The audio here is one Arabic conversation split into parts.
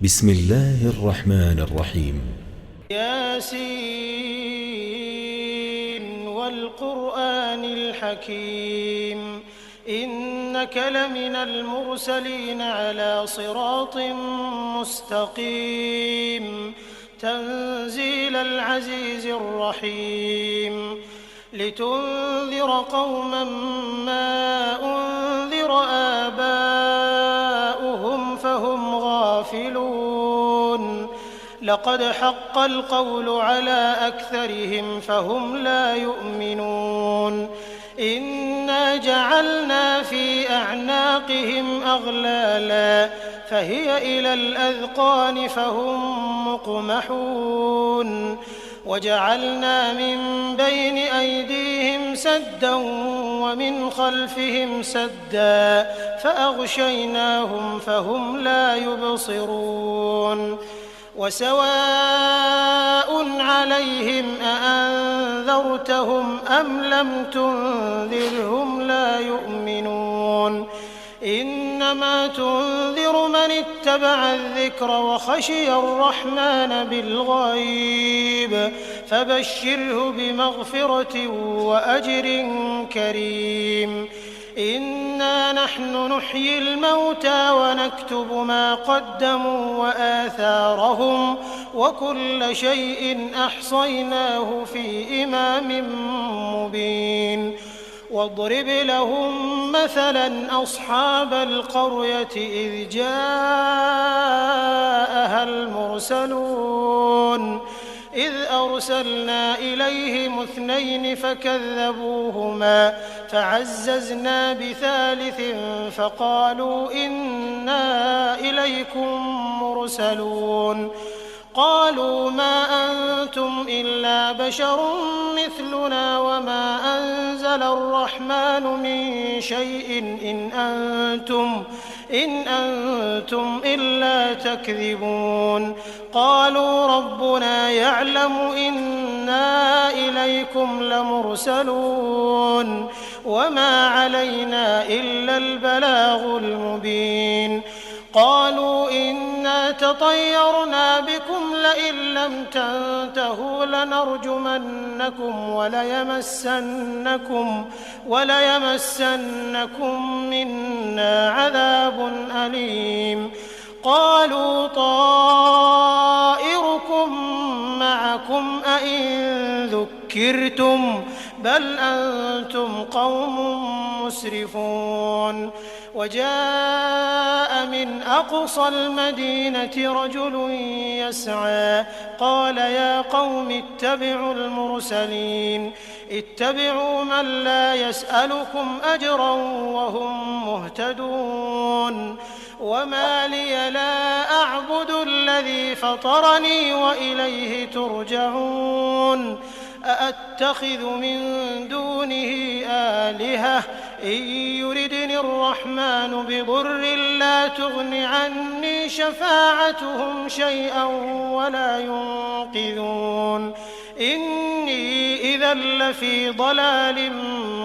بسم الله الرحمن الرحيم. ياسين والقرآن الحكيم إنك لمن المرسلين على صراط مستقيم تنزيل العزيز الرحيم لتنذر قوما ما أنذر آباؤهم فهم غافلون لقد حق القول على أكثرهم فهم لا يؤمنون إنا جعلنا في أعناقهم أغلالا فهي إلى الأذقان فهم مقمحون وجعلنا من بين أيديهم سدا ومن خلفهم سدا فأغشيناهم فهم لا يبصرون وسواء عليهم أأنذرتهم أم لم تنذرهم لا يؤمنون إنما تنذر من اتبع الذكر وخشي الرحمن بالغيب فبشره بمغفرة وأجر كريم إنا نحن نحيي الموتى ونكتب ما قدموا وآثارهم وكل شيء أحصيناه في إمام مبين واضرب لهم مثلا أصحاب القرية إذ جاءها المرسلون إذ أرسلنا إليهم 2 فكذبوهما فعززنا بثالث فقالوا إنا إليكم مرسلون قالوا ما أنتم إلا بشر مثلنا وما أنزل الرحمن من شيء إن أنتم إلا تكذبون قالوا ربنا يعلم إنا إليكم لمرسلون وما علينا إلا البلاغ المبين قالوا إنا تطيرنا بكم لئن لم تنتهوا لنرجمنكم وليمسنكم منا عذاب أليم قالوا طائركم معكم أئن ذكرتم بل أنتم قوم مسرفون وجاء من أقصى المدينة رجل يسعى قال يا قوم اتبعوا المرسلين اتبعوا من لا يسألكم أجرا وهم مهتدون وما لي لا أعبد الذي فطرني وإليه ترجعون أأتخذ من دونه آلهة إن يردني الرحمن بضر لا تغن عني شفاعتهم شيئا ولا ينقذون إني إذا لفي ضلال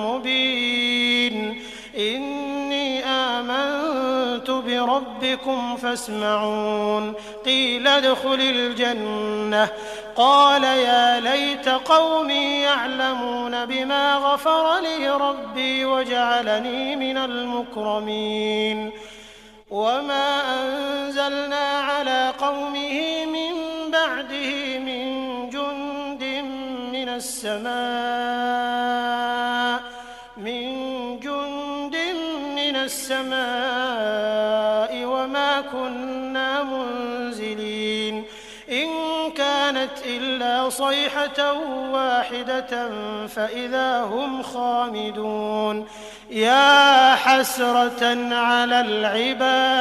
مبين إني آمنت بربكم فاسمعون قيل ادخل الجنة قال يا ليت قومي يعلمون بما غفر لي ربي وجعلني من المكرمين وما أنزلنا على قومه من بعده من جند من السماء وما كنا منزلين إن كانت إلا صيحة واحدة فإذا هم خامدون يا حسرة على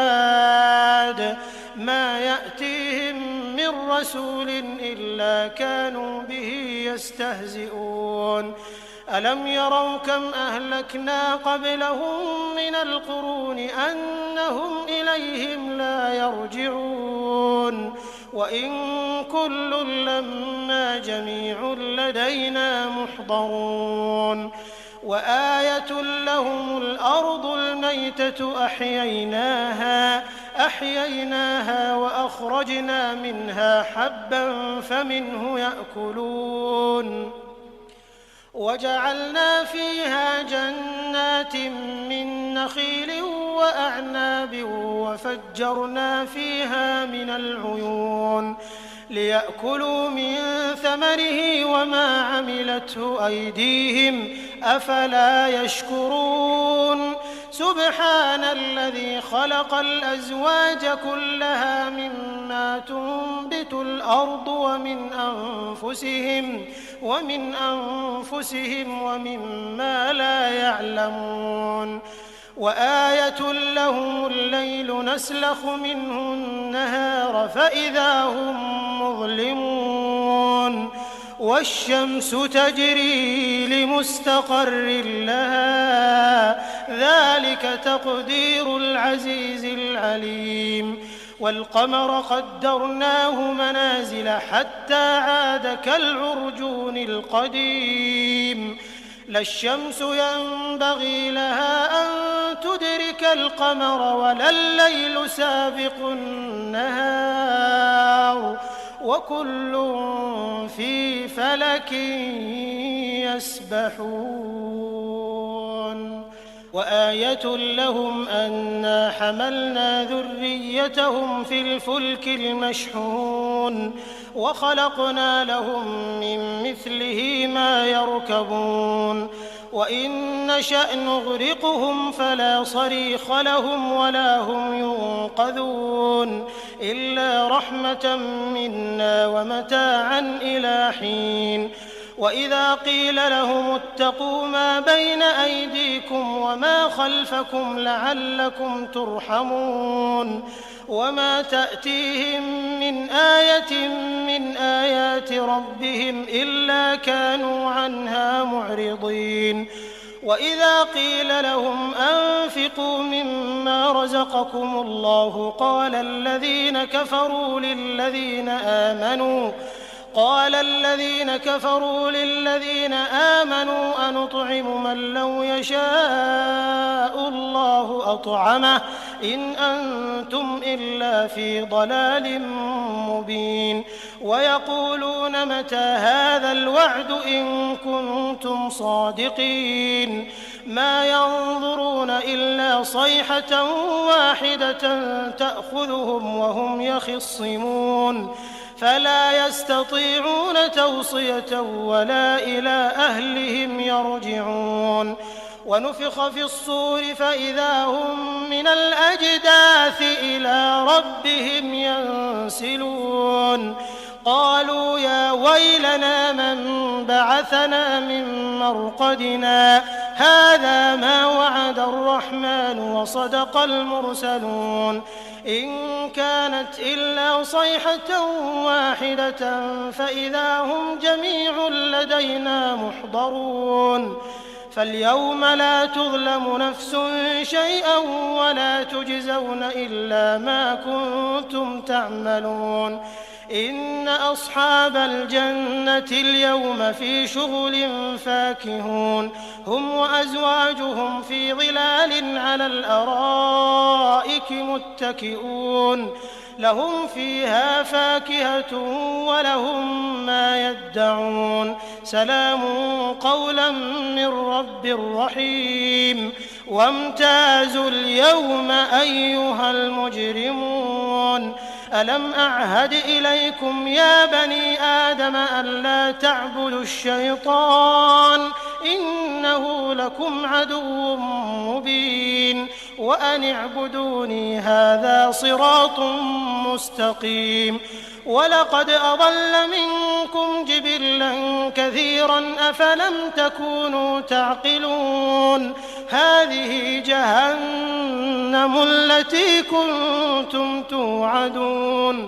العباد ما يأتيهم من رسول إلا كانوا به يستهزئون ألم يروا كم أهلكنا قبلهم من القرون أنهم إليهم لا يرجعون وإن كل لما جميع لدينا محضرون وآية لهم الأرض الميتة أحييناها أحييناها وأخرجنا منها حبا فمنه يأكلون وجعلنا فيها جنات من نخيل وأعناب وفجرنا فيها من العيون ليأكلوا من ثمره وما عملته أيديهم أفلا يشكرون سبحان الذي خلق الأزواج كلها مما تنبت الأرض ومن أنفسهم ومما لا يعلمون وآية لهم الليل نسلخ منه النهار فإذا هم مظلمون والشمس تجري لمستقر لها ذلك تقدير العزيز العليم والقمر قدرناه منازل حتى عاد كالعرجون القديم لا الشمس ينبغي لها أن تدرك القمر ولا الليل سابق النهار وكل في فلك يسبحون وآية لهم أنا حملنا ذريتهم في الفلك المشحون وخلقنا لهم من مثله ما يركبون وإن نشأ نغرقهم فلا صريخ لهم ولا هم ينقذون إلا رحمة منا ومتاعا إلى حين وإذا قيل لهم اتقوا ما بين أيديكم وما خلفكم لعلكم ترحمون وما تأتيهم من آية من آيات ربهم إلا كانوا عنها معرضين وإذا قيل لهم أنفقوا مما رزقكم الله قال الذين كفروا للذين آمنوا أنطعم من لو يشاء الله أطعمه إن أنتم إلا في ضلال مبين ويقولون متى هذا الوعد إن كنتم صادقين ما ينظرون إلا صيحة واحدة تأخذهم وهم يخصمون فلا يستطيعون توصية ولا إلى أهلهم يرجعون ونفخ في الصور فإذا هم من الأجداث إلى ربهم ينسلون قالوا يا ويلنا من بعثنا من مرقدنا هذا ما وعد الرحمن وصدق المرسلون إن كانت إلا صيحة واحدة فإذا هم جميع لدينا محضرون فاليوم لا تظلم نفس شيئا ولا تجزون إلا ما كنتم تعملون إن أصحاب الجنة اليوم في شغل فاكهون هم وأزواجهم في ظلال على الأرائك متكئون لهم فيها فاكهة ولهم ما يدعون سلام قولا من رب رحيم وامتازوا اليوم أيها المجرمون ألم أعهد إليكم يا بني آدم ألا تعبدوا الشيطان إنه لكم عدو مبين وأن اعبدوني هذا صراط مستقيم ولقد أضل منكم جبلا كثيرا أفلم تكونوا تعقلون هذه جهنم التي كنتم توعدون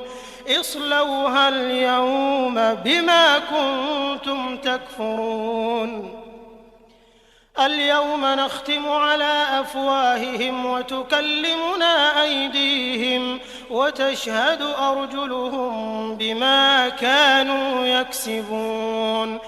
اصلوها اليوم بما كنتم تكفرون اليوم نختم على أفواههم وتكلمنا أيديهم وتشهد أرجلهم بما كانوا يكسبون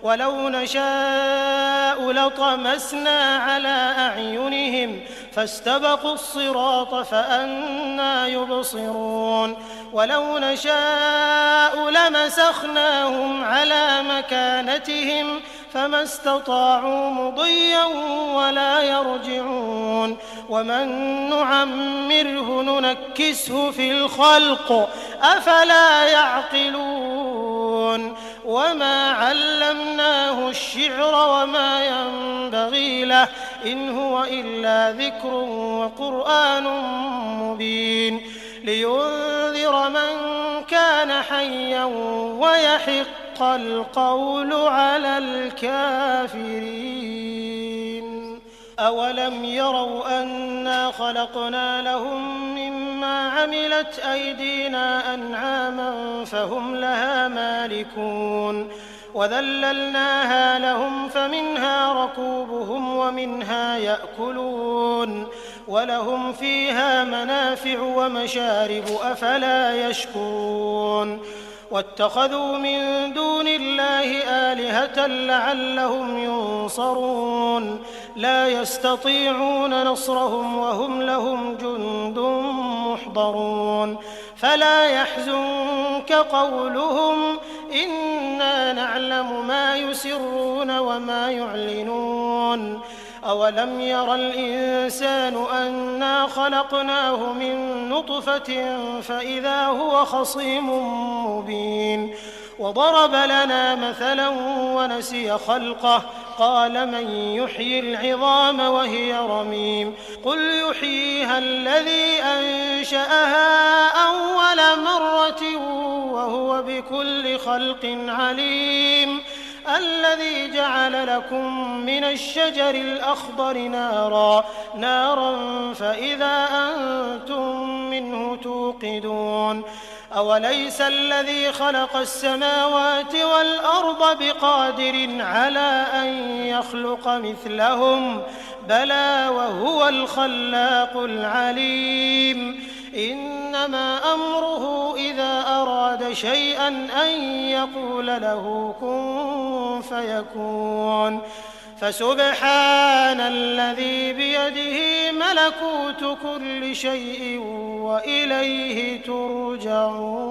ولو نشاء لطمسنا على أعينهم فاستبقوا الصراط فأنى يبصرون ولو نشاء لمسخناهم على مكانتهم فما استطاعوا مضيا ولا يرجعون ومن نعمره ننكسه في الخلق أفلا يعقلون وما علمناه الشعر وما ينبغي له إن هو إلا ذكر وقرآن مبين لينذر من كان حيا ويحق القول على الكافرين أولم يروا أنا خلقنا لهم مما عملت أيدينا أنعاما فهم لها مالكون وذللناها لهم فمنها ركوبهم ومنها يأكلون ولهم فيها منافع ومشارب أفلا يشكرون واتخذوا من دون الله آلهة لعلهم ينصرون لا يستطيعون نصرهم وهم لهم جند محضرون فلا يحزنك قولهم إنا نعلم ما يسرون وما يعلنون أولم ير الإنسان أنا خلقناه من نطفة فإذا هو خصيم مبين وضرب لنا مثلا ونسي خلقه قال من يحيي العظام وهي رميم قل يحييها الذي أنشأها أول مرة وهو بكل خلق عليم الذي جعل لكم من الشجر الأخضر نارا فإذا أنتم منه توقدون أوليس الذي خلق السماوات والأرض بقادر على أن يخلق مثلهم بلى وهو الخلاق العليم إنما أمره إذا أراد شيئا أن يقول له كن فيكون فسبحان الذي بيده ملكوت كل شيء وإليه ترجعون